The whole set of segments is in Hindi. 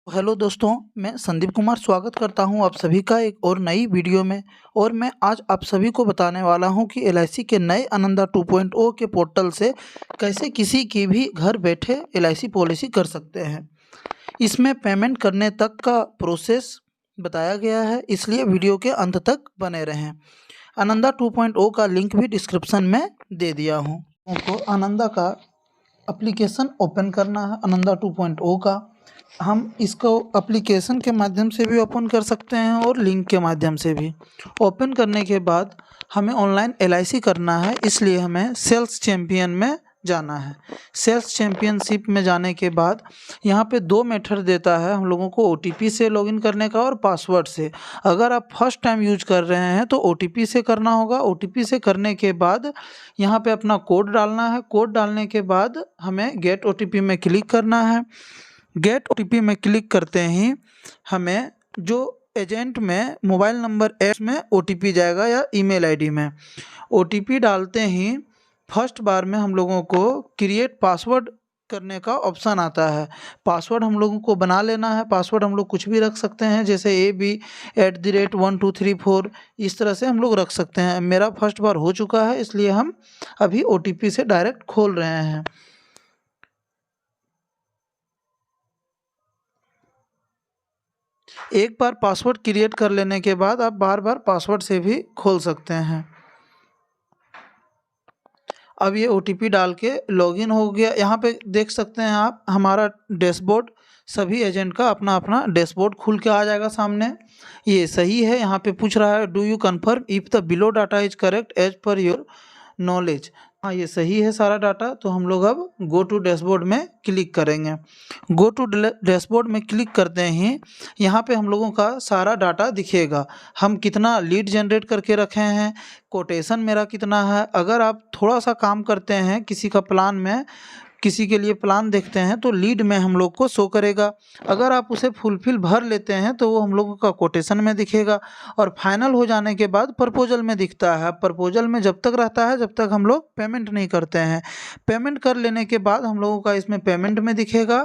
हेलो दोस्तों, मैं संदीप कुमार स्वागत करता हूं आप सभी का एक और नई वीडियो में। और मैं आज आप सभी को बताने वाला हूं कि एलआईसी के नए आनंदा 2.0 के पोर्टल से कैसे किसी की भी घर बैठे एलआईसी पॉलिसी कर सकते हैं। इसमें पेमेंट करने तक का प्रोसेस बताया गया है, इसलिए वीडियो के अंत तक बने रहें। आनंदा 2.0 का लिंक भी डिस्क्रिप्शन में दे दिया हूँ। आपको आनंदा का एप्लीकेशन ओपन करना है। आनंदा 2.0 का हम इसको एप्लीकेशन के माध्यम से भी ओपन कर सकते हैं और लिंक के माध्यम से भी। ओपन करने के बाद हमें ऑनलाइन एलआईसी करना है, इसलिए हमें सेल्स चैम्पियन में जाना है। सेल्स चैम्पियनशिप में जाने के बाद यहाँ पे दो मेथड देता है हम लोगों को, ओटीपी से लॉगिन करने का और पासवर्ड से। अगर आप फर्स्ट टाइम यूज कर रहे हैं तो ओटीपी से करना होगा। ओटीपी से करने के बाद यहाँ पे अपना कोड डालना है। कोड डालने के बाद हमें गेट ओटीपी में क्लिक करना है। गेट ओटीपी में क्लिक करते ही हमें जो एजेंट में मोबाइल नंबर एड्स में ओटीपी जाएगा या ईमेल आईडी में। ओटीपी डालते ही फर्स्ट बार में हम लोगों को क्रिएट पासवर्ड करने का ऑप्शन आता है। पासवर्ड हम लोगों को बना लेना है। पासवर्ड हम लोग कुछ भी रख सकते हैं, जैसे AB@1234 इस तरह से हम लोग रख सकते हैं। मेरा फर्स्ट बार हो चुका है, इसलिए हम अभी ओटीपी से डायरेक्ट खोल रहे हैं। एक बार पासवर्ड क्रिएट कर लेने के बाद आप बार बार पासवर्ड से भी खोल सकते हैं। अब ये ओटीपी डाल के लॉगिन हो गया। यहाँ पे देख सकते हैं आप हमारा डैशबोर्ड, सभी एजेंट का अपना अपना डैशबोर्ड खुल के आ जाएगा सामने। ये सही है। यहाँ पे पूछ रहा है do you confirm if the below data is correct as per your knowledge. हाँ, ये सही है सारा डाटा। तो हम लोग अब गो टू डैशबोर्ड में क्लिक करेंगे। गो टू डैशबोर्ड में क्लिक करते ही यहाँ पे हम लोगों का सारा डाटा दिखेगा। हम कितना लीड जनरेट करके रखे हैं, कोटेशन मेरा कितना है। अगर आप थोड़ा सा काम करते हैं किसी का प्लान में, किसी के लिए प्लान देखते हैं तो लीड में हम लोग को शो करेगा। अगर आप उसे फुलफिल भर लेते हैं तो वो हम लोगों का कोटेशन में दिखेगा। और फाइनल हो जाने के बाद प्रपोजल में दिखता है। प्रपोजल में जब तक रहता है जब तक हम लोग पेमेंट नहीं करते हैं। पेमेंट कर लेने के बाद हम लोगों का इसमें पेमेंट में दिखेगा।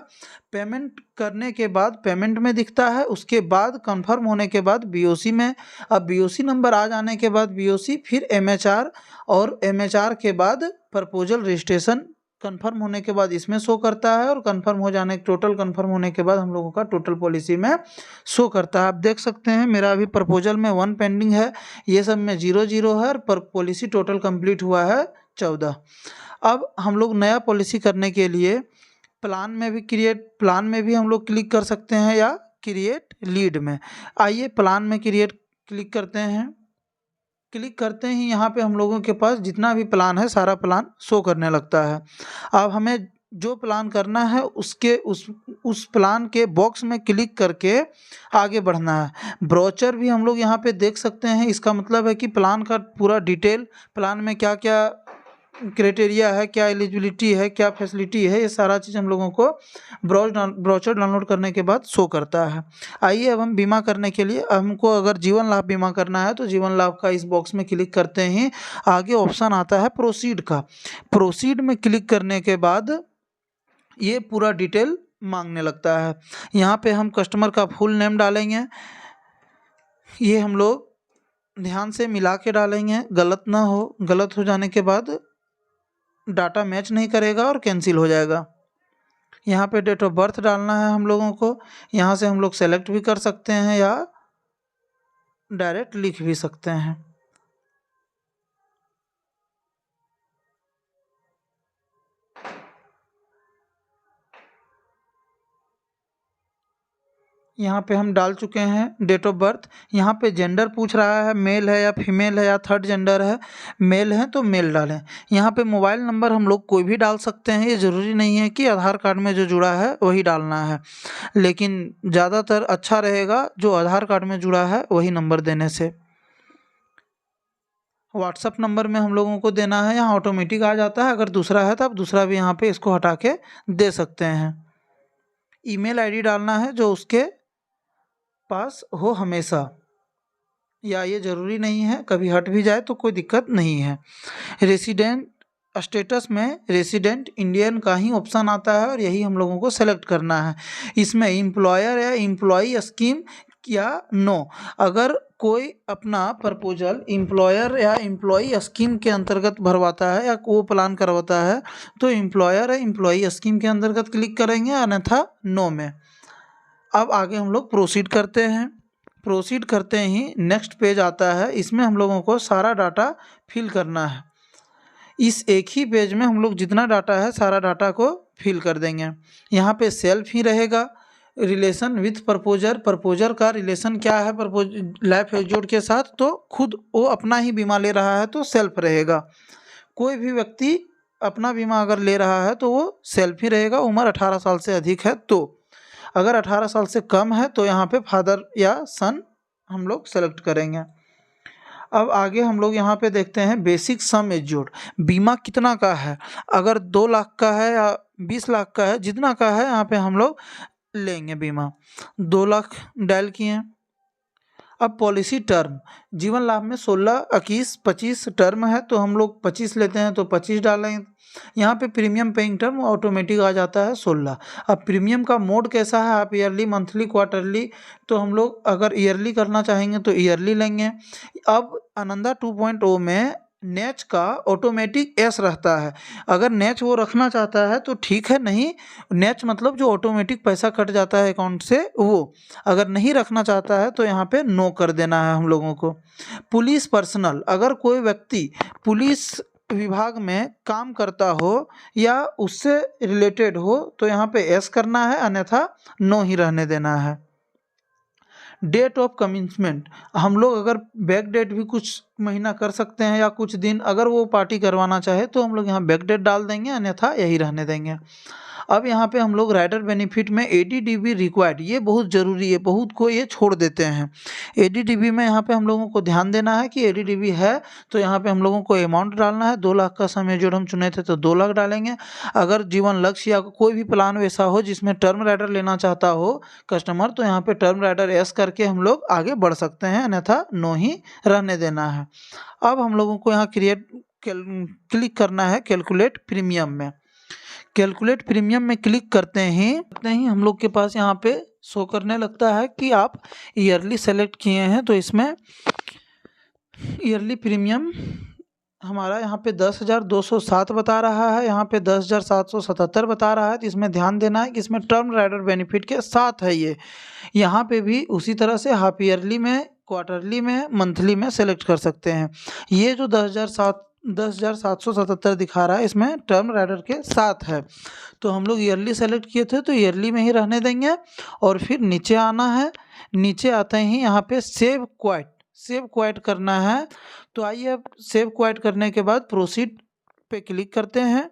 पेमेंट करने के बाद पेमेंट में दिखता है। उसके बाद कंफर्म होने के बाद बीओसी में। अब बीओसी नंबर आ जाने के बाद बीओसी, फिर एमएचआर, और एमएचआर के बाद प्रपोजल रजिस्ट्रेशन कंफर्म होने के बाद इसमें शो करता है। और कंफर्म हो जाने टोटल कंफर्म होने के बाद हम लोगों का टोटल पॉलिसी में शो करता है। आप देख सकते हैं मेरा अभी प्रपोजल में 1 पेंडिंग है, ये सब में 0 है, और पॉलिसी टोटल कंप्लीट हुआ है 14। अब हम लोग नया पॉलिसी करने के लिए प्लान में भी हम लोग क्लिक कर सकते हैं या क्रिएट लीड में। आइए प्लान में क्लिक करते हैं। क्लिक करते ही यहाँ पे हम लोगों के पास जितना भी प्लान है सारा प्लान शो करने लगता है। अब हमें जो प्लान करना है उसके उस प्लान के बॉक्स में क्लिक करके आगे बढ़ना है। ब्रोचर भी हम लोग यहाँ पे देख सकते हैं। इसका मतलब है कि प्लान का पूरा डिटेल, प्लान में क्या क्या क्राइटेरिया है, क्या एलिजिबिलिटी है, क्या फैसिलिटी है, ये सारा चीज़ हम लोगों को ब्रोचर डाउनलोड करने के बाद शो करता है। आइए अब हम बीमा करने के लिए, हमको अगर जीवन लाभ बीमा करना है तो जीवन लाभ का इस बॉक्स में क्लिक करते ही आगे ऑप्शन आता है प्रोसीड का। प्रोसीड में क्लिक करने के बाद ये पूरा डिटेल मांगने लगता है। यहाँ पे हम कस्टमर का फुल नेम डालेंगे। ये हम लोग ध्यान से मिला के डालेंगे, गलत ना हो। गलत हो जाने के बाद डाटा मैच नहीं करेगा और कैंसिल हो जाएगा। यहाँ पे डेट ऑफ बर्थ डालना है हम लोगों को। यहाँ से हम लोग सेलेक्ट भी कर सकते हैं या डायरेक्ट लिख भी सकते हैं। यहाँ पे हम डाल चुके हैं डेट ऑफ बर्थ। यहाँ पे जेंडर पूछ रहा है, मेल है या फीमेल है या थर्ड जेंडर है। मेल है तो मेल डालें। यहाँ पे मोबाइल नंबर हम लोग कोई भी डाल सकते हैं। ये ज़रूरी नहीं है कि आधार कार्ड में जो जुड़ा है वही डालना है, लेकिन ज़्यादातर अच्छा रहेगा जो आधार कार्ड में जुड़ा है वही नंबर देने से। व्हाट्सअप नंबर में हम लोगों को देना है, यहाँ ऑटोमेटिक आ जाता है। अगर दूसरा है तो आप दूसरा भी यहाँ पे इसको हटा के दे सकते हैं। ईमेल आईडी डालना है जो उसके पास हो हमेशा, या ये ज़रूरी नहीं है, कभी हट भी जाए तो कोई दिक्कत नहीं है। रेसिडेंट स्टेटस में रेसिडेंट इंडियन का ही ऑप्शन आता है और यही हम लोगों को सेलेक्ट करना है। इसमें एम्प्लॉयर या एम्प्लॉई स्कीम या नो, अगर कोई अपना प्रपोजल एम्प्लॉयर या एम्प्लॉई स्कीम के अंतर्गत भरवाता है या वो प्लान करवाता है तो एम्प्लॉयर या एम्प्लॉई स्कीम के अंतर्गत क्लिक करेंगे, अन्यथा नो में। अब आगे हम लोग प्रोसीड करते हैं। प्रोसीड करते ही नेक्स्ट पेज आता है, इसमें हम लोगों को सारा डाटा फिल करना है। इस एक ही पेज में हम लोग जितना डाटा है सारा डाटा को फिल कर देंगे। यहाँ पे सेल्फ ही रहेगा, रिलेशन विथ प्रपोजर, प्रपोजर का रिलेशन क्या है लाइफ एज्योर्ड के साथ, तो खुद वो अपना ही बीमा ले रहा है तो सेल्फ रहेगा। कोई भी व्यक्ति अपना बीमा अगर ले रहा है तो वो सेल्फ ही रहेगा, उम्र 18 साल से अधिक है तो। अगर 18 साल से कम है तो यहाँ पे फादर या सन हम लोग सेलेक्ट करेंगे। अब आगे हम लोग यहाँ पे देखते हैं बेसिक सम एज्योर्ड, बीमा कितना का है, अगर 2 लाख का है या 20 लाख का है, जितना का है यहाँ पे हम लोग लेंगे बीमा। 2 लाख डायल किए। अब पॉलिसी टर्म, जीवन लाभ में 16, 21, 25 टर्म है तो हम लोग 25 लेते हैं तो 25 डालेंगे। यहाँ पे प्रीमियम पेइंग टर्म ऑटोमेटिक आ जाता है 16। अब प्रीमियम का मोड कैसा है, आप ईयरली, मंथली, क्वार्टरली, तो हम लोग अगर ईयरली करना चाहेंगे तो ईयरली लेंगे। अब आनंदा 2.0 में नेच का ऑटोमेटिक एस रहता है, अगर नेच वो रखना चाहता है तो ठीक है, नहीं नेच मतलब जो ऑटोमेटिक पैसा कट जाता है अकाउंट से वो, अगर नहीं रखना चाहता है तो यहाँ पे नो कर देना है हम लोगों को। पुलिस पर्सनल, अगर कोई व्यक्ति पुलिस विभाग में काम करता हो या उससे रिलेटेड हो तो यहाँ पे एस करना है, अन्यथा नो ही रहने देना है। डेट ऑफ कमिंसमेंट, हम लोग अगर बैक डेट भी कुछ महीना कर सकते हैं या कुछ दिन, अगर वो पार्टी करवाना चाहे तो हम लोग यहाँ बैक डेट डाल देंगे, अन्यथा यही रहने देंगे। अब यहाँ पे हम लोग राइडर बेनिफिट में ADDB रिक्वायर्ड, ये बहुत ज़रूरी है, बहुत को ये छोड़ देते हैं। ADDB में यहाँ पे हम लोगों को ध्यान देना है कि ADDB है तो यहाँ पे हम लोगों को अमाउंट डालना है। 2 लाख का सम एज्योर्ड हम चुने थे तो 2 लाख डालेंगे। अगर जीवन लक्ष्य या कोई भी प्लान वैसा हो जिसमें टर्म राइडर लेना चाहता हो कस्टमर, तो यहाँ पे टर्म राइडर एस करके हम लोग आगे बढ़ सकते हैं, अन्यथा नो ही रहने देना है। अब हम लोगों को यहाँ क्लिक करना है कैलकुलेट प्रीमियम में। कैलकुलेट प्रीमियम में क्लिक करते ही हम लोग के पास यहाँ पे शो करने लगता है कि आप ईयरली सेलेक्ट किए हैं, तो इसमें ईयरली प्रीमियम हमारा यहाँ पे 10,207 बता रहा है, यहाँ पे 10,777 बता रहा है। तो इसमें ध्यान देना है कि इसमें टर्म राइडर बेनिफिट के साथ है ये। यहाँ पे भी उसी तरह से हाफ ईयरली में, क्वार्टरली में, मंथली में सेलेक्ट कर सकते हैं। ये जो 10,777 दिखा रहा है इसमें टर्म राइडर के साथ है, तो हम लोग ईयरली सेलेक्ट किए थे तो ईयरली में ही रहने देंगे। और फिर नीचे आना है, नीचे आते ही यहाँ पे सेव क्वाइट करना है। तो आइए अब सेव क्वाइट करने के बाद प्रोसीड पे क्लिक करते हैं।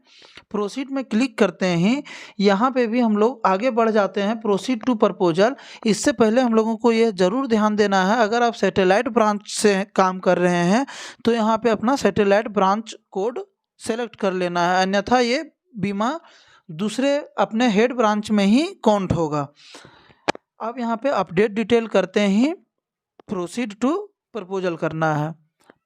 प्रोसीड में क्लिक करते हैं, यहाँ पे भी हम लोग आगे बढ़ जाते हैं प्रोसीड टू प्रपोजल। इससे पहले हम लोगों को यह ज़रूर ध्यान देना है, अगर आप सैटेलाइट ब्रांच से काम कर रहे हैं तो यहाँ पे अपना सैटेलाइट ब्रांच कोड सेलेक्ट कर लेना है, अन्यथा ये बीमा दूसरे अपने हेड ब्रांच में ही काउंट होगा। अब यहाँ पे अपडेट डिटेल करते ही प्रोसीड टू प्रपोजल करना है।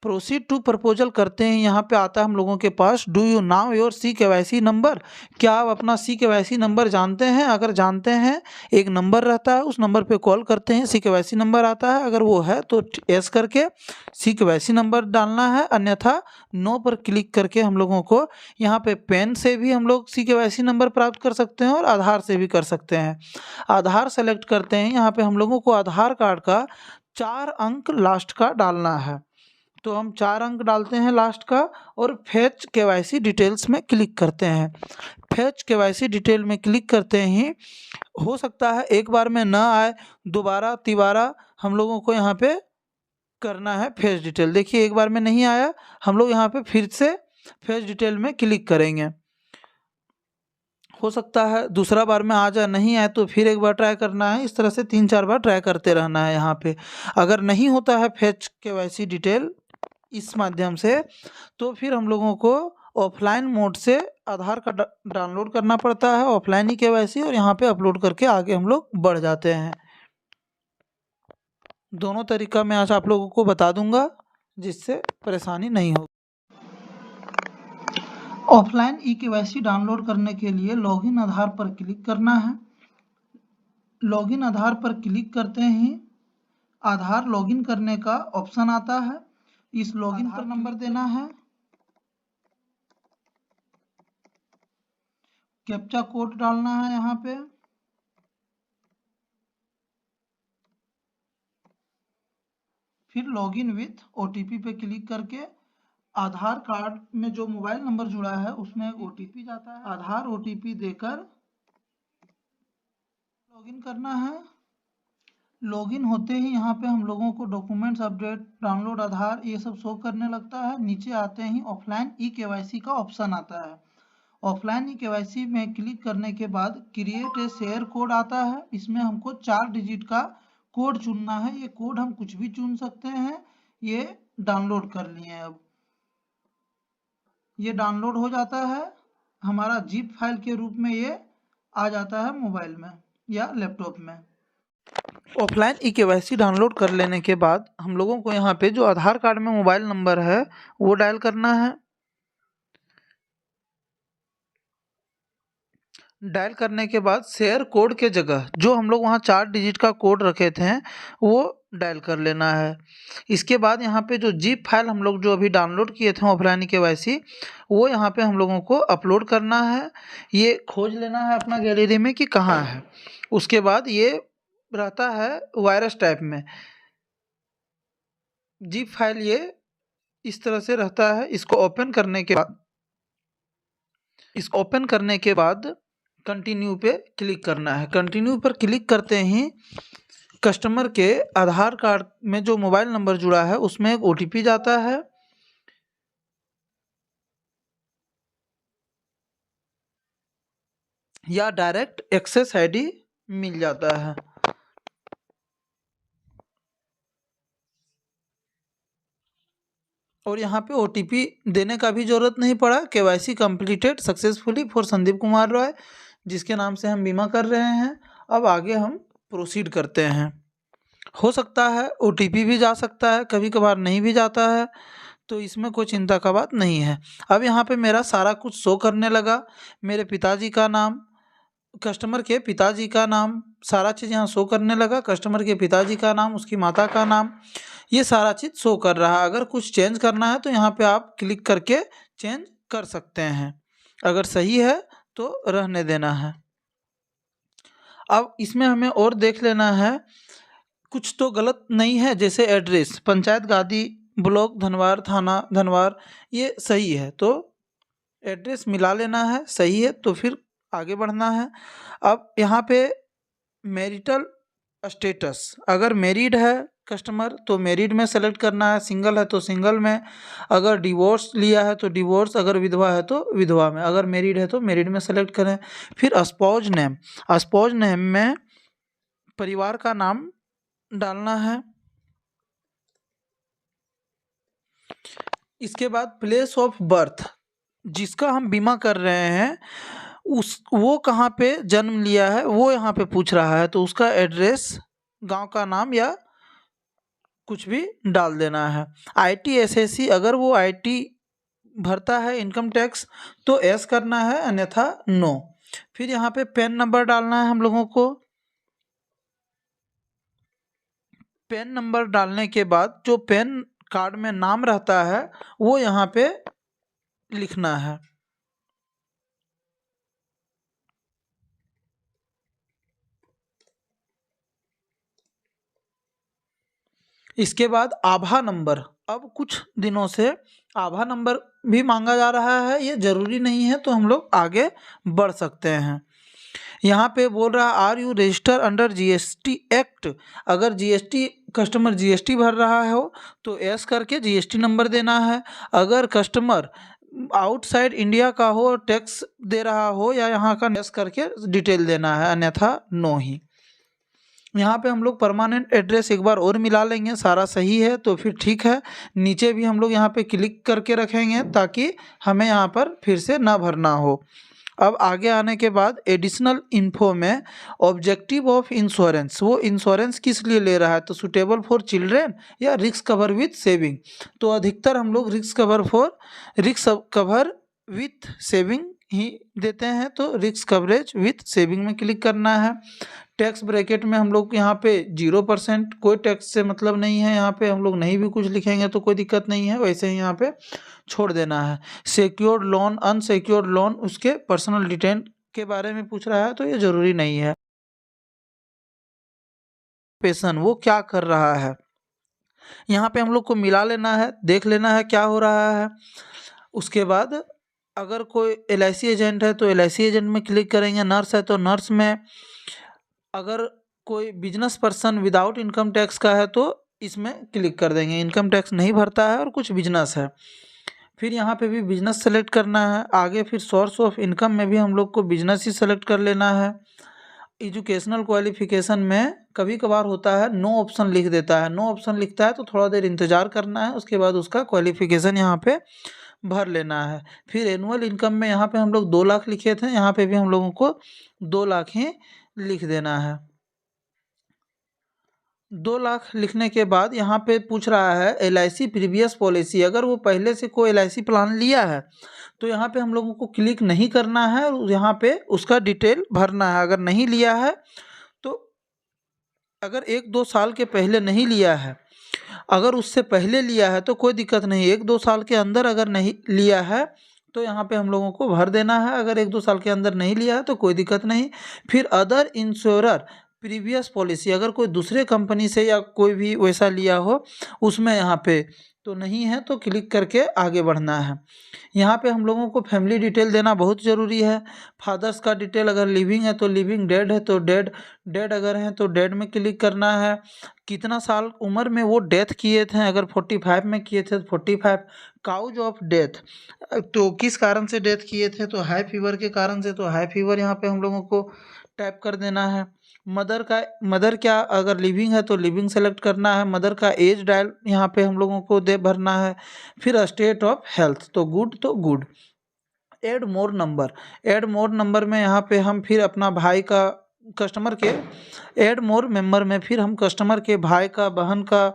प्रोसीड टू प्रपोजल करते हैं, यहाँ पे आता है हम लोगों के पास do you know your CKYC number, क्या आप अपना CKYC नंबर जानते हैं? अगर जानते हैं, एक नंबर रहता है, उस नंबर पे कॉल करते हैं, CKYC नंबर आता है, अगर वो है तो एस करके CKYC नंबर डालना है, अन्यथा नो पर क्लिक करके हम लोगों को यहाँ पे पेन से भी हम लोग CKYC नंबर प्राप्त कर सकते हैं और आधार से भी कर सकते हैं। आधार सेलेक्ट करते हैं, यहाँ पे हम लोगों को आधार कार्ड का 4 अंक लास्ट का डालना है, तो हम 4 अंक डालते हैं लास्ट का और फेच KYC डिटेल्स में क्लिक करते हैं। फेच KYC डिटेल में क्लिक करते ही हो सकता है एक बार में ना आए, दोबारा तिबारा हम लोगों को यहाँ पे करना है फेच डिटेल। देखिए एक बार में नहीं आया, हम लोग यहाँ पे फिर से फेच डिटेल में क्लिक करेंगे। हो सकता है दूसरा बार में आ जाए, नहीं आए तो फिर एक बार ट्राई करना है। इस तरह से 3-4 बार ट्राई करते रहना है। यहाँ पे अगर नहीं होता है फेच KYC डिटेल इस माध्यम से, तो फिर हम लोगों को ऑफलाइन मोड से आधार कार्ड डाउनलोड करना पड़ता है, ऑफलाइन ही KYC, और यहाँ पे अपलोड करके आगे हम लोग बढ़ जाते हैं। दोनों तरीका मैं आज आप लोगों को बता दूंगा जिससे परेशानी नहीं हो। ऑफलाइन ई-केवाईसी डाउनलोड करने के लिए लॉगिन आधार पर क्लिक करना है। लॉगिन आधार पर क्लिक करते ही आधार लॉगिन करने का ऑप्शन आता है। इस लॉगिन पर नंबर देना है, कैप्चा कोड डालना है यहाँ पे, फिर लॉगिन विथ ओटीपी पे क्लिक करके आधार कार्ड में जो मोबाइल नंबर जुड़ा है उसमें एक ओटीपी जाता है। आधार ओटीपी देकर लॉगिन करना है। लॉगिन होते ही यहाँ पे हम लोगों को डॉक्यूमेंट्स अपडेट, डाउनलोड आधार, ये सब शो करने लगता है। नीचे आते ही ऑफलाइन ई-केवाईसी का ऑप्शन आता है। ऑफलाइन ई-केवाईसी में क्लिक करने के बाद क्रिएट ए शेयर कोड आता है। इसमें हमको 4 डिजिट का कोड चुनना है। ये कोड हम कुछ भी चुन सकते हैं। ये डाउनलोड कर लिए। अब ये डाउनलोड हो जाता है, हमारा जिप फाइल के रूप में ये आ जाता है मोबाइल में या लैपटॉप में। ऑफलाइन ई-केवाईसी डाउनलोड कर लेने के बाद हम लोगों को यहाँ पे जो आधार कार्ड में मोबाइल नंबर है वो डायल करना है। डायल करने के बाद शेयर कोड के जगह जो हम लोग वहाँ 4 डिजिट का कोड रखे थे वो डायल कर लेना है। इसके बाद यहाँ पे जो जिप फाइल हम लोग जो अभी डाउनलोड किए थे ऑफलाइन ई-केवाईसी, वो यहाँ पे हम लोगों को अपलोड करना है। ये खोज लेना है अपना गैलरी में कि कहाँ है। उसके बाद ये रहता है वायरस टाइप में जिप फाइल, ये इस तरह से रहता है। इसको ओपन करने के बाद कंटिन्यू पे क्लिक करना है। कंटिन्यू पर क्लिक करते ही कस्टमर के आधार कार्ड में जो मोबाइल नंबर जुड़ा है उसमें एक ओटीपी जाता है। या डायरेक्ट एक्सेस आईडी मिल जाता है। और यहाँ पे ओटीपी देने का भी ज़रूरत नहीं पड़ा। KYC completed successfully for Sandeep Kumar Roy, जिसके नाम से हम बीमा कर रहे हैं। अब आगे हम प्रोसीड करते हैं। हो सकता है ओटीपी भी जा सकता है, कभी कभार नहीं भी जाता है, तो इसमें कोई चिंता का बात नहीं है। अब यहाँ पे मेरा सारा कुछ शो करने लगा। मेरे पिताजी का नाम, कस्टमर के पिताजी का नाम, सारा चीज़ यहाँ शो करने लगा। कस्टमर के पिताजी का नाम, उसकी माता का नाम, ये सारा चीज़ शो कर रहा है। अगर कुछ चेंज करना है तो यहाँ पे आप क्लिक करके चेंज कर सकते हैं। अगर सही है तो रहने देना है। अब इसमें हमें और देख लेना है, कुछ तो गलत नहीं है। जैसे एड्रेस पंचायत गादी, ब्लॉक धनवार, थाना धनवार, ये सही है तो एड्रेस मिला लेना है। सही है तो फिर आगे बढ़ना है। अब यहाँ पे मैरिटल स्टेटस, अगर मैरिड है कस्टमर तो मैरिड में सेलेक्ट करना है, सिंगल है तो सिंगल में, अगर डिवोर्स लिया है तो डिवोर्स, अगर विधवा है तो विधवा में, अगर मैरिड है तो मैरिड में सेलेक्ट करें। फिर स्पाउस नेम, स्पाउस नेम में परिवार का नाम डालना है। इसके बाद प्लेस ऑफ बर्थ, जिसका हम बीमा कर रहे हैं वो कहाँ पे जन्म लिया है वो यहाँ पे पूछ रहा है, तो उसका एड्रेस, गांव का नाम या कुछ भी डाल देना है। आईटी एसएससी, अगर वो आईटी भरता है इनकम टैक्स तो एस करना है, अन्यथा नो। फिर यहाँ पे पैन नंबर डालना है हम लोगों को। पैन नंबर डालने के बाद जो पैन कार्ड में नाम रहता है वो यहाँ पे लिखना है। इसके बाद आभा नंबर, अब कुछ दिनों से आभा नंबर भी मांगा जा रहा है। ये ज़रूरी नहीं है तो हम लोग आगे बढ़ सकते हैं। यहाँ पे बोल रहा है are you register under GST act, अगर जीएसटी कस्टमर जीएसटी भर रहा हो तो एस करके जीएसटी नंबर देना है। अगर कस्टमर आउटसाइड इंडिया का हो, टैक्स दे रहा हो या यहाँ का, एस करके डिटेल देना है, अन्यथा नो ही। यहाँ पे हम लोग परमानेंट एड्रेस एक बार और मिला लेंगे, सारा सही है तो फिर ठीक है। नीचे भी हम लोग यहाँ पे क्लिक करके रखेंगे ताकि हमें यहाँ पर फिर से ना भरना हो। अब आगे आने के बाद एडिशनल इन्फो में ऑब्जेक्टिव ऑफ इंश्योरेंस, वो इंश्योरेंस किस लिए ले रहा है, तो सुटेबल फॉर चिल्ड्रेन या रिस्क कवर विथ सेविंग। तो अधिकतर हम लोग रिस्क कवर विथ सेविंग ही देते हैं, तो रिस्क कवरेज विथ सेविंग में क्लिक करना है। टैक्स ब्रैकेट में हम लोग यहाँ पे 0%, कोई टैक्स से मतलब नहीं है, यहाँ पे हम लोग नहीं भी कुछ लिखेंगे तो कोई दिक्कत नहीं है, वैसे ही यहाँ पे छोड़ देना है। सिक्योर्ड लोन, अनसिक्योर्ड लोन, उसके पर्सनल डिटेल के बारे में पूछ रहा है तो ये ज़रूरी नहीं है। पेशन वो क्या कर रहा है, यहाँ पे हम लोग को मिला लेना है, देख लेना है क्या हो रहा है। उसके बाद अगर कोई LIC एजेंट है तो LIC एजेंट में क्लिक करेंगे, नर्स है तो नर्स में, अगर कोई business person without income tax का है तो इसमें क्लिक कर देंगे, इनकम टैक्स नहीं भरता है और कुछ बिजनेस है। फिर यहाँ पे भी बिजनेस सेलेक्ट करना है। आगे फिर सोर्स ऑफ इनकम में भी हम लोग को बिजनेस ही सेलेक्ट कर लेना है। एजुकेशनल क्वालिफिकेशन में कभी कभार होता है नो ऑप्शन लिख देता है, नो ऑप्शन लिखता है तो थोड़ा देर इंतज़ार करना है, उसके बाद उसका क्वालिफिकेशन यहाँ पे भर लेना है। फिर एनुअल इनकम में यहाँ पे हम लोग 2 लाख लिखे थे, यहाँ पे भी हम लोगों को 2 लाख ही लिख देना है। 2 लाख लिखने के बाद यहाँ पे पूछ रहा है LIC प्रीवियस पॉलिसी, अगर वो पहले से कोई LIC प्लान लिया है तो यहाँ पे हम लोगों को क्लिक नहीं करना है और यहाँ पे उसका डिटेल भरना है। अगर नहीं लिया है तो, अगर 1-2 साल के पहले नहीं लिया है, अगर उससे पहले लिया है तो कोई दिक्कत नहीं, 1-2 साल के अंदर अगर नहीं लिया है तो यहाँ पे हम लोगों को भर देना है। अगर 1-2 साल के अंदर नहीं लिया है तो कोई दिक्कत नहीं। फिर अदर इंश्योरर प्रीवियस पॉलिसी, अगर कोई दूसरे कंपनी से या कोई भी वैसा लिया हो उसमें यहाँ पे तो नहीं है तो क्लिक करके आगे बढ़ना है। यहाँ पे हम लोगों को फैमिली डिटेल देना बहुत ज़रूरी है। फादर्स का डिटेल, अगर लिविंग है तो लिविंग, डेड है तो डेड, डेड अगर हैं तो डेड में क्लिक करना है। कितना साल उम्र में वो डेथ किए थे, अगर 45 में किए थे तो 45। काउज ऑफ डेथ, तो किस कारण से डेथ किए थे तो हाई फीवर के कारण से, तो हाई फीवर यहाँ पे हम लोगों को टाइप कर देना है। मदर क्या, अगर लिविंग है तो लिविंग सेलेक्ट करना है। मदर का एज डायल यहाँ पे हम लोगों को दे भरना है। फिर स्टेट ऑफ हेल्थ, तो good. Add more number, add more number में यहाँ पे हम फिर अपना भाई का, कस्टमर के ऐड मोर मेंबर में फिर हम कस्टमर के भाई का, बहन का,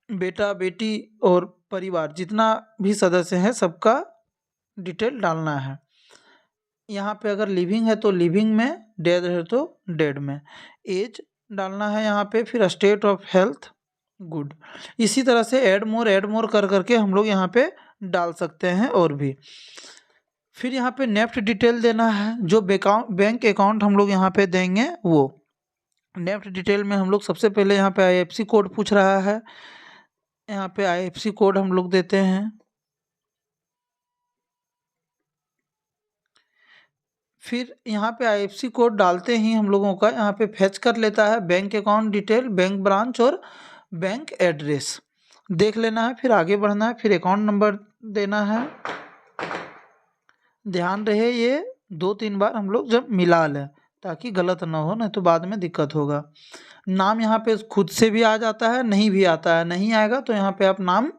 बेटा बेटी और परिवार जितना भी सदस्य हैं सबका डिटेल डालना है। यहाँ पे अगर लिविंग है तो लिविंग में, डेड है तो डेड में, एज डालना है यहाँ पे, फिर स्टेट ऑफ हेल्थ गुड। इसी तरह से ऐड मोर कर करके हम लोग यहाँ पे डाल सकते हैं और भी। फिर यहाँ पे नेफ्ट डिटेल देना है, जो बैंक अकाउंट हम लोग यहाँ पे देंगे वो नेफ्ट डिटेल में हम लोग सबसे पहले यहाँ पे IFSC कोड पूछ रहा है, यहाँ पे IFSC कोड हम लोग देते हैं। फिर यहाँ पे IFSC कोड डालते ही हम लोगों का यहाँ पे फेच कर लेता है bank account detail, bank branch और बैंक एड्रेस देख लेना है। फिर आगे बढ़ना है, फिर अकाउंट नंबर देना है। ध्यान रहे ये 2-3 बार हम लोग जब मिला लें ताकि गलत ना हो, नहीं तो बाद में दिक्कत होगा। नाम यहाँ पे खुद से भी आ जाता है, नहीं भी आता है, नहीं आएगा तो यहाँ पे आप नाम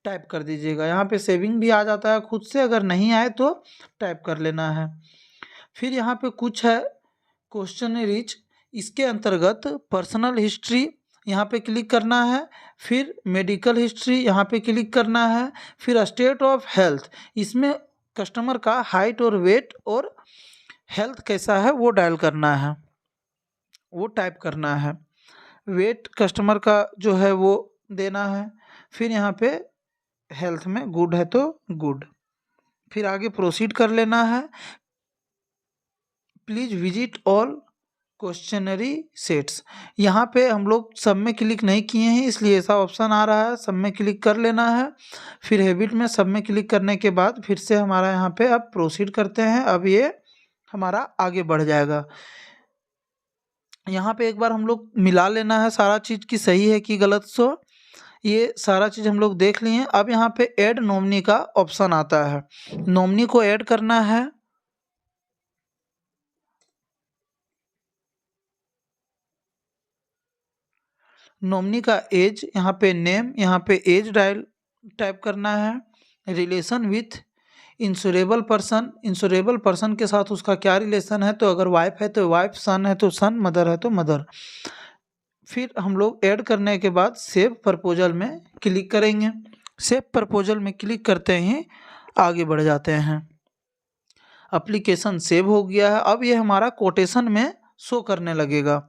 टाइप कर दीजिएगा। यहाँ पे सेविंग भी आ जाता है खुद से, अगर नहीं आए तो टाइप कर लेना है। फिर यहाँ पे कुछ है क्वेश्चन रिच, इसके अंतर्गत पर्सनल हिस्ट्री यहाँ पे क्लिक करना है। फिर मेडिकल हिस्ट्री यहाँ पे क्लिक करना है। फिर स्टेट ऑफ हेल्थ, इसमें कस्टमर का हाइट और वेट और हेल्थ कैसा है वो डायल करना है, वो टाइप करना है। वेट कस्टमर का जो है वो देना है। फिर यहाँ पे हेल्थ में गुड है तो गुड। फिर आगे प्रोसीड कर लेना है। Please visit all questionnaire sets, यहाँ पे हम लोग सब में क्लिक नहीं किए हैं इसलिए ऐसा ऑप्शन आ रहा है, सब में क्लिक कर लेना है। फिर हैबिट में सब में क्लिक करने के बाद फिर से हमारा यहाँ पे अब प्रोसीड करते हैं, अब ये हमारा आगे बढ़ जाएगा। यहाँ पे एक बार हम लोग मिला लेना है सारा चीज़ की सही है कि गलत। सो ये सारा चीज़ हम लोग देख लिए। अब यहाँ पे ऐड नॉमिनी का ऑप्शन आता है, नॉमिनी को ऐड करना है। नॉमिनी का एज, यहाँ पे नेम, यहाँ पे एज टाइप करना है। Relation with insurable person, insurable person के साथ उसका क्या रिलेशन है, तो अगर वाइफ है तो वाइफ, सन है तो सन, मदर है तो मदर। फिर हम लोग ऐड करने के बाद सेव प्रपोजल में क्लिक करेंगे। सेव प्रपोजल में क्लिक करते ही आगे बढ़ जाते हैं। एप्लीकेशन सेव हो गया है। अब ये हमारा कोटेशन में शो करने लगेगा।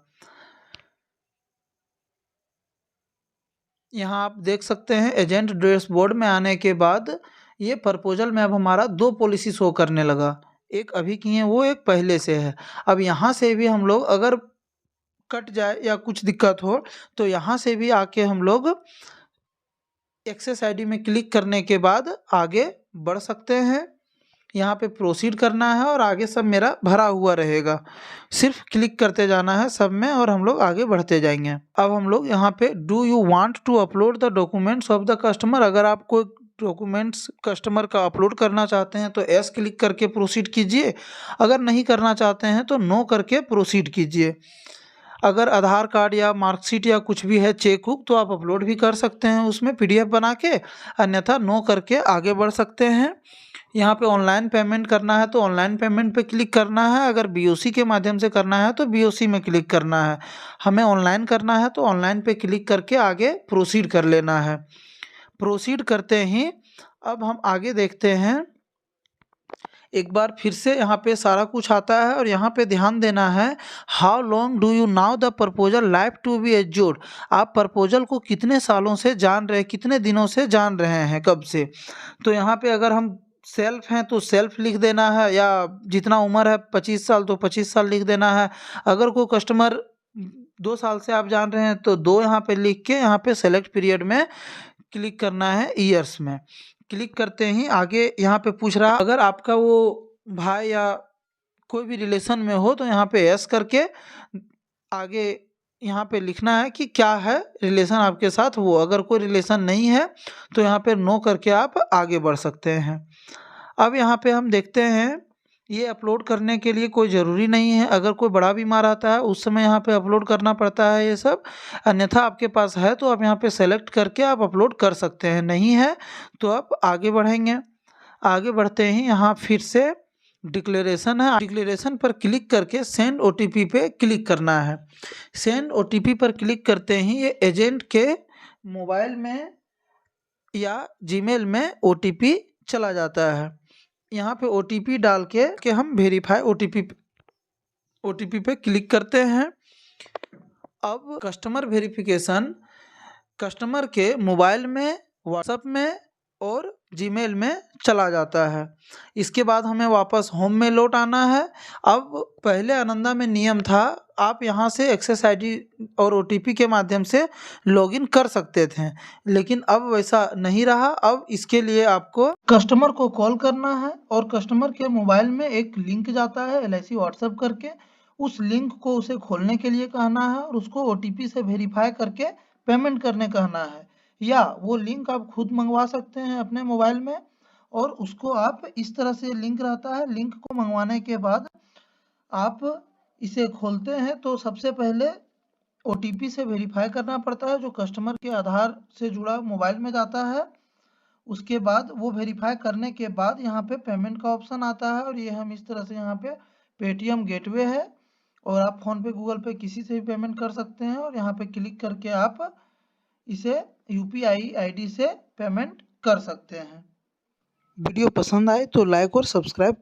यहाँ आप देख सकते हैं एजेंट डैशबोर्ड में आने के बाद ये प्रपोजल में अब हमारा 2 पॉलिसी शो करने लगा। एक अभी की है वो, एक पहले से है। अब यहाँ से भी हम लोग अगर कट जाए या कुछ दिक्कत हो तो यहाँ से भी आके हम लोग एक्सेस आईडी में क्लिक करने के बाद आगे बढ़ सकते हैं। यहाँ पे प्रोसीड करना है और आगे सब मेरा भरा हुआ रहेगा। सिर्फ क्लिक करते जाना है सब में और हम लोग आगे बढ़ते जाएंगे। अब हम लोग यहाँ पे do you want to upload the documents of the customer, अगर आप कोई डॉक्यूमेंट्स कस्टमर का अपलोड करना चाहते हैं तो एस क्लिक करके प्रोसीड कीजिए। अगर नहीं करना चाहते हैं तो नो करके प्रोसीड कीजिए। अगर आधार कार्ड या मार्कशीट या कुछ भी है चेकबुक तो आप अपलोड भी कर सकते हैं उसमें पीडीएफ बना के, अन्यथा नो करके आगे बढ़ सकते हैं। यहाँ पे ऑनलाइन पेमेंट करना है तो ऑनलाइन पेमेंट पे क्लिक करना है। अगर बीओसी के माध्यम से करना है तो बीओसी में क्लिक करना है। हमें ऑनलाइन करना है तो ऑनलाइन पे क्लिक करके आगे प्रोसीड कर लेना है। प्रोसीड करते ही अब हम आगे देखते हैं। एक बार फिर से यहाँ पे सारा कुछ आता है और यहाँ पे ध्यान देना है, how long do you know the proposal life to be assured. आप प्रपोजल को कितने सालों से जान रहे हैं, कितने दिनों से जान रहे हैं, कब से। तो यहाँ पे अगर हम सेल्फ हैं तो सेल्फ लिख देना है, या जितना उम्र है 25 साल तो 25 साल लिख देना है। अगर कोई कस्टमर 2 साल से आप जान रहे हैं तो 2 यहाँ पे लिख के यहाँ पे सेलेक्ट पीरियड में क्लिक करना है, ईयर्स में। क्लिक करते ही आगे यहाँ पे पूछ रहा है, अगर आपका वो भाई या कोई भी रिलेशन में हो तो यहाँ पे एस करके आगे यहाँ पे लिखना है कि क्या है रिलेशन आपके साथ वो। अगर कोई रिलेशन नहीं है तो यहाँ पे नो करके आप आगे बढ़ सकते हैं। अब यहाँ पे हम देखते हैं, ये अपलोड करने के लिए कोई ज़रूरी नहीं है। अगर कोई बड़ा बीमार आता है उस समय यहाँ पे अपलोड करना पड़ता है ये सब, अन्यथा आपके पास है तो आप यहाँ पे सेलेक्ट करके आप अपलोड कर सकते हैं। नहीं है तो आप आगे बढ़ेंगे। आगे बढ़ते ही यहाँ फिर से डिक्लेरेशन है, डिक्लेरेशन पर क्लिक करके सेंड ओटीपी पे क्लिक करना है। सेंड ओटीपी पर क्लिक करते ही ये एजेंट के मोबाइल में या जीमेल में ओटीपी चला जाता है। यहाँ पे ओटीपी डाल के हम वेरीफाई ओटीपी पे क्लिक करते हैं। अब कस्टमर वेरिफिकेशन कस्टमर के मोबाइल में, व्हाट्सएप में और जीमेल में चला जाता है। इसके बाद हमें वापस होम में लौट आना है। अब पहले आनंदा में नियम था, आप यहाँ से एक्सेस आईडी और ओटीपी के माध्यम से लॉगिन कर सकते थे, लेकिन अब वैसा नहीं रहा। अब इसके लिए आपको कस्टमर को कॉल करना है और कस्टमर के मोबाइल में एक लिंक जाता है LIC व्हाट्सएप करके, उस लिंक को उसे खोलने के लिए कहना है और उसको ओटीपी से वेरीफाई करके पेमेंट करने कहना है। या वो लिंक आप खुद मंगवा सकते हैं अपने मोबाइल में, और उसको आप इस तरह से लिंक रहता है। लिंक को मंगवाने के बाद आप इसे खोलते हैं तो सबसे पहले ओटीपी से वेरीफाई करना पड़ता है जो कस्टमर के आधार से जुड़ा मोबाइल में जाता है। उसके बाद वो वेरीफाई करने के बाद यहाँ पे पेमेंट का ऑप्शन आता है, और ये हम इस तरह से यहाँ पे पेटीएम गेटवे है, और आप फ़ोन पे गूगल पे किसी से भी पेमेंट कर सकते हैं। और यहाँ पे क्लिक करके आप इसे यूपीआई आईडी से पेमेंट कर सकते हैं। वीडियो पसंद आए तो लाइक और सब्सक्राइब